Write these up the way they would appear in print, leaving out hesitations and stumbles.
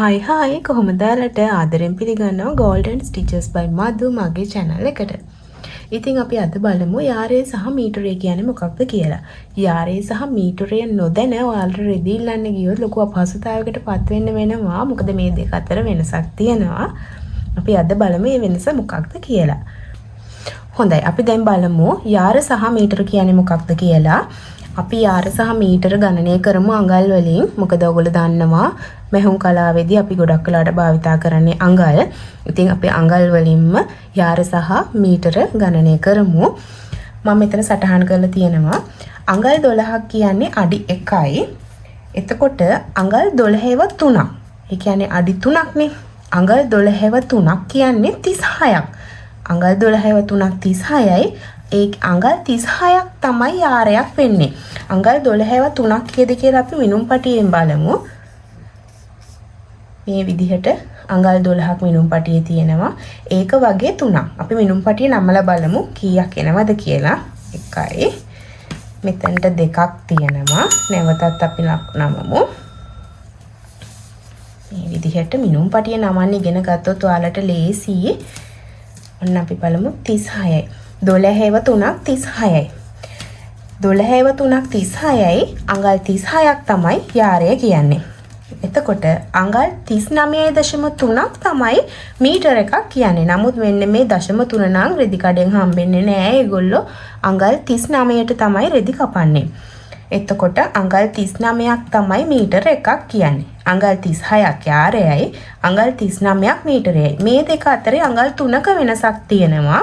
හයි කොහොමද ඔයාලට ආදරෙන් පිළිගන්නවා Golden Stitches by මధు මගේ channel එකට. ඉතින් අපි අද බලමු යාරේ සහ මීටරේ කියන්නේ මොකක්ද කියලා. යාරේ සහ මීටරේ නොදැන ඔයාලට රෙදි ඉල්ලන්න ගියොත් ලොකු අපහසුතාවයකට පත් වෙන්න වෙනවා. මොකද මේ දෙක අතර වෙනසක් තියෙනවා. අපි අද බලමු මේ වෙනස මොකක්ද කියලා. හොඳයි අපි දැන් බලමු යාර සහ මීටර කියන්නේ මොකක්ද කියලා. අපි යාර සහ මීටර ගණනය කරමු අඟල් වලින්. මොකද ඔයගොල්ලෝ දන්නවා මැහුම් කලාවේදී අපි ගොඩක් වෙලාට භාවිතා කරන්නේ අඟල්. ඉතින් අපි අඟල් වලින්ම යාර සහ මීටර ගණනය කරමු. මම මෙතන සටහන් කරලා තියෙනවා අඟල් 12ක් කියන්නේ අඩි 1යි. එතකොට අඟල් 12ව 3ක්. ඒ කියන්නේ අඩි 3ක් නේ. අඟල් 12ව 3ක් කියන්නේ 36ක්. අඟල් 12ව 3ක් 36යි. ඒ අඟල් 36ක් තමයි යාරයක් වෙන්නේ. අඟල් 12ව 3ක් කියද කියලා අපි මිනුම් පටියෙන් බලමු. මේ විදිහට අඟල් 12ක් මිනුම් පටියේ තියෙනවා. ඒක වගේ 3ක්. අපි මිනුම් පටිය නමලා බලමු කීයක් එනවද කියලා. 1යි. මෙතනට 2ක් තියෙනවා. නැවතත් අපි නමමු. මේ විදිහට මිනුම් පටිය නමන්න ඉගෙන ගත්තොත් ඔයාලට ලේසියි. ඔන්න අපි බලමු 36යි. 12ව 3ක් 36යි. 12ව 3ක් 36යි. අඟල් 36ක් තමයි යාරය කියන්නේ. එතකොට අඟල් 39.3ක් තමයි මීටර එකක් කියන්නේ. නමුත් මෙන්න මේ 0.3 නම් රෙදි කඩෙන් හම්බෙන්නේ නෑ. ඒගොල්ලෝ අඟල් 39ට තමයි රෙදි කපන්නේ. එතකොට අඟල් 39ක් තමයි මීටර එකක් කියන්නේ. අඟල් 36ක් යාරයයි. අඟල් 39ක් මීටරයයි. මේ දෙක අතරේ අඟල් 3ක වෙනසක් තියෙනවා.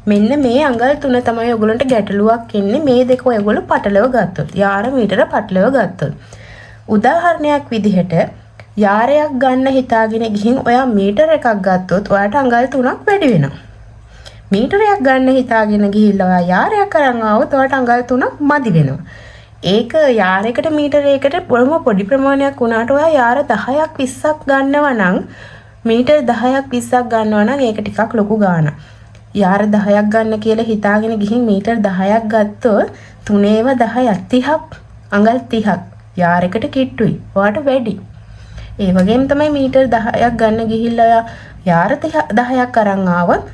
මෙන්න මේ අඟල් 3 තමයි ඔයගොල්ලන්ට ගැටලුවක් එන්නේ. මේ දෙක ඔයගොල්ලෝ පටලව ගත්තොත්. යාර මීටර පටලව ගත්තොත්. උදාහරණයක් විදිහට යාරයක් ගන්න හිතාගෙන ගිහින් ඔයා මීටර එකක් ගත්තොත් ඔයාට අඟල් 3ක් වැඩි වෙනවා. මීටරයක් ගන්න හිතාගෙන ගිහිල්ලා ඔයා යාරයක් අරන් ආවොත් ඔයාට අඟල් 3ක් මදි වෙනවා. ඒක යාරයකට මීටරයකට පොඩි ප්‍රමාණයක් වුණාට ඔයා යාර 10ක් 20ක් ගන්නවා නම් මීටර 10ක් 20ක් ගන්නවා නම් ඒක ටිකක් ලොකු ගාණක්. යාර 10ක් ගන්න කියලා හිතාගෙන ගිහින් මීටර 10ක් ගත්තොත් 3ේව 10ක් 30ක් අඟල් 30ක් යාරයකට කිට්ටුයි. ඔයාට වැඩි. ඒ වගේම තමයි මීටර 10ක් ගන්න ගිහිල්ලා යාර 10ක් අරන් ආවොත්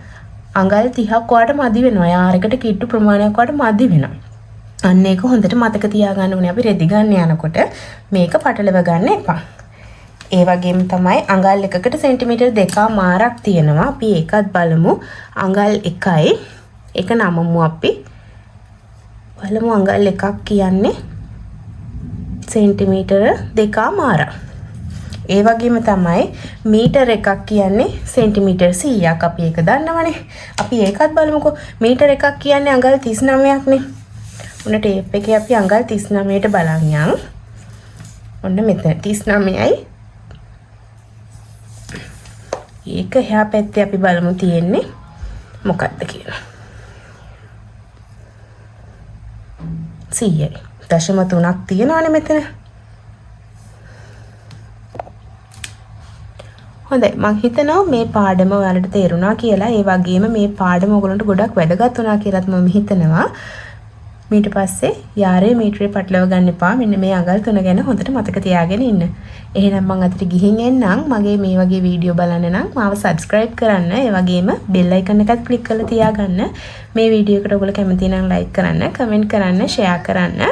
අඟල් 30ක් ඔයාට මදි වෙනවා. යාරයකට කිට්ටු ප්‍රමාණයක් ඔයාට මදි වෙනවා. අන්න ඒක හොඳට මතක තියාගන්න ඕනේ. අපි රෙදි ගන්න යනකොට මේක පටලව ගන්න එපා. ඒ වගේම තමයි අඟල් එකකට සෙන්ටිමීටර් 2.5ක් තියෙනවා. අපි ඒකත් බලමු. අඟල් 1යි. ඒක නමමු අපි. බලමු අඟල් එකක් කියන්නේ සෙන්ටිමීටර 2.5. ඒ වගේම තමයි මීටර එකක් කියන්නේ සෙන්ටිමීටර් 100ක්. අපි ඒක දන්නවනේ. අපි ඒකත් බලමුකෝ. මීටර එකක් කියන්නේ අඟල් 39ක් නේ. ඔන්න ටේප් එකේ අපි අඟල් 39ට බලන් යමු. ඔන්න මෙතන 39යි. ඒක එහා පැත්තේ අපි බලමු තියෙන්නේ මොකක්ද කියලා. 100යි. 0.3ක් තියෙනවානේ මෙතන. හොඳයි මම හිතනවා මේ පාඩම ඔයාලට තේරුණා කියලා. ඒ වගේම මේ පාඩම ඔයගොල්ලන්ට ගොඩක් වැදගත් වුණා කියලාත් මම හිතනවා. ඊට පස්සේ යාරේ මීටරේ පටලව ගන්න එපා. මෙන්න මේ අඟල් 3 ගැන හොඳට මතක තියාගෙන ඉන්න. එහෙනම් මම අතට ගිහින් එන්නම්. මගේ මේ වගේ වීඩියෝ බලන්න නම් මාව subscribe කරන්න. ඒ වගේම bell icon එකත් click කරලා තියාගන්න. මේ වීඩියෝ එකට ඔයගොල්ලෝ කැමති නම් like කරන්න, comment කරන්න, share කරන්න.